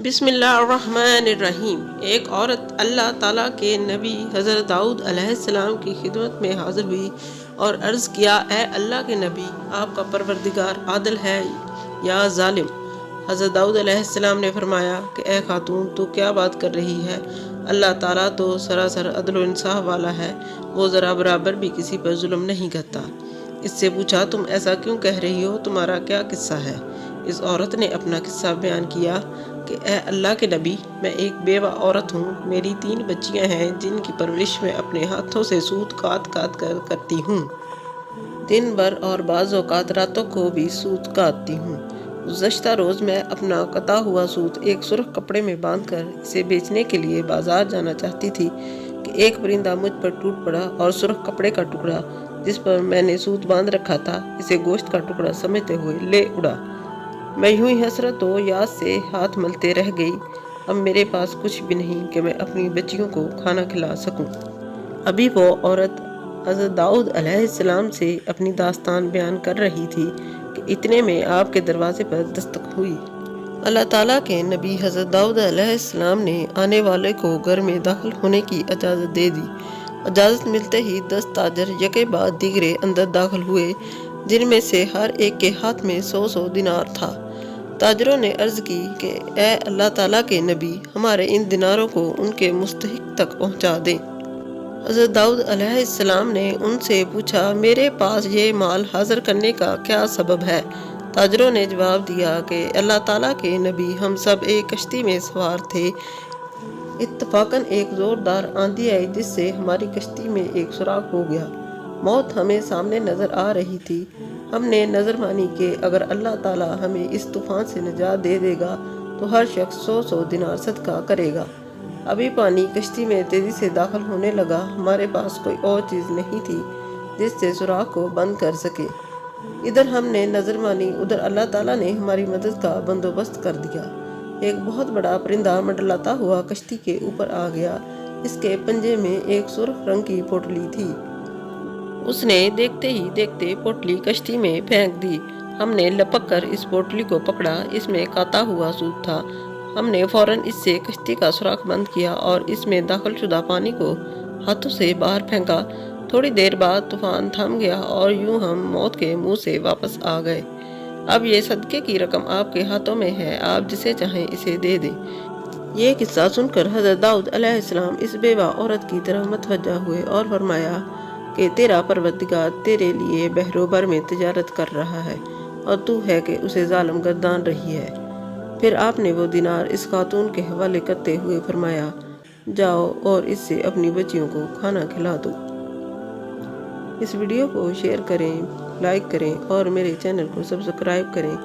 बिस्मिल्लाहिर्रहमानिर्रहीम। एक औरत अल्लाह ताला के नबी हज़रत दाऊद अलैहिस्सलाम की खिदमत में हाजिर हुई और अर्ज़ किया, ए अल्लाह के नबी, आपका परवरदिगार आदिल है या जालिम? हज़रत दाऊद अलैहिस्सलाम ने फरमाया कि ए खातून, तू क्या बात कर रही है? अल्लाह ताला तो सरासर अदल व इंसाफ वाला है, वो ज़रा बराबर भी किसी पर जुल्म नहीं करता। इससे पूछा, तुम ऐसा क्यों कह रही हो? तुम्हारा क्या किस्सा है? इस औरत ने अपना किस्सा बयान किया कि ए अल्लाह के नबी, मैं एक बेवा औरत हूँ। मेरी 3 बच्चियाँ हैं जिनकी परवरिश मैं अपने हाथों से सूत काट काट कर करती हूँ। दिन भर और बाज़ औक़ात रातों को भी सूत काटती हूँ। गुज़श्ता रोज़ मैं अपना कटा हुआ सूत एक सुर्ख कपड़े में बांध कर इसे बेचने के लिए बाजार जाना चाहती थी कि एक परिंदा मुझ पर टूट पड़ा और सुर्ख कपड़े का टुकड़ा जिस पर मैंने सूत बांध रखा था, इसे गोश्त का टुकड़ा समझते हुए ले उड़ा। मैं यूं ही हसरत व याद से हाथ मलते रह गई। अब मेरे पास कुछ भी नहीं कि मैं अपनी बच्चियों को खाना खिला सकूं। अभी वो औरत हज़रत दाऊद अलैहिस्सलाम से अपनी दास्तान बयान कर रही थी कि इतने में आपके दरवाजे पर दस्तक हुई। अल्लाह ताला के नबी हज़रत दाऊद अलैहिस्सलाम ने आने वाले को घर में दाखिल होने की इजाज़त दे दी। इजाज़त मिलते ही 10 ताजर यके बाद दीगरे अंदर दाखिल हुए, जिनमें से हर एक के हाथ में 100 दिनार था। ताजरों ने अर्ज़ की कि ए अल्लाह ताला के नबी, हमारे इन दिनारों को उनके मुस्तहिक तक पहुँचा दें। हज़रत दाऊद अलैहिस्सलाम ने उनसे पूछा, मेरे पास ये माल हाज़िर करने का क्या सबब है? ताजरों ने जवाब दिया कि अल्लाह ताला के नबी, हम सब एक कश्ती में सवार थे। इत्तफाकन एक ज़ोरदार आंधी आई जिससे हमारी कश्ती में एक सुराख हो गया। मौत हमें सामने नज़र आ रही थी। हमने नज़र मानी कि अगर अल्लाह ताला हमें इस तूफ़ान से निजात दे देगा तो हर शख्स 100 दिनार सदका करेगा। अभी पानी कश्ती में तेज़ी से दाखिल होने लगा। हमारे पास कोई और चीज़ नहीं थी जिससे सुराख को बंद कर सके। इधर हमने नज़र मानी, उधर अल्लाह ताला ने हमारी मदद का बंदोबस्त कर दिया। एक बहुत बड़ा परिंदा मंडलाता हुआ कश्ती के ऊपर आ गया। इसके पंजे में एक सुर्ख रंग की पोटली थी। उसने देखते ही देखते पोटली कश्ती में फेंक दी। हमने लपक कर इस पोटली को पकड़ा। इसमें काता हुआ सूत था। हमने फौरन इससे कश्ती का सुराख बंद किया और इसमें दाखिल शुदा पानी को हाथों से बाहर फेंका। थोड़ी देर बाद तूफान थम गया और यूं हम मौत के मुंह से वापस आ गए। अब ये सदके की रकम आपके हाथों में है, आप जिसे चाहें इसे दे दें। ये किस्सा सुनकर हज़रत दाऊद अलैहिस्सलाम इस बेवा औरत की तरफ मतवज्जा हुए और फरमाया कि तेरा परवरदिगार तेरे लिए बहरोबर में तिजारत कर रहा है और तू है कि उसे जालिम गर्दान रही है। फिर आपने वो दिनार इस खातून के हवाले करते हुए फरमाया, जाओ और इससे अपनी बच्चियों को खाना खिला दो। इस वीडियो को शेयर करें, लाइक करें और मेरे चैनल को सब्सक्राइब करें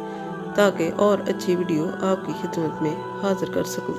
ताकि और अच्छी वीडियो आपकी खिदमत में हाजिर कर सकूं।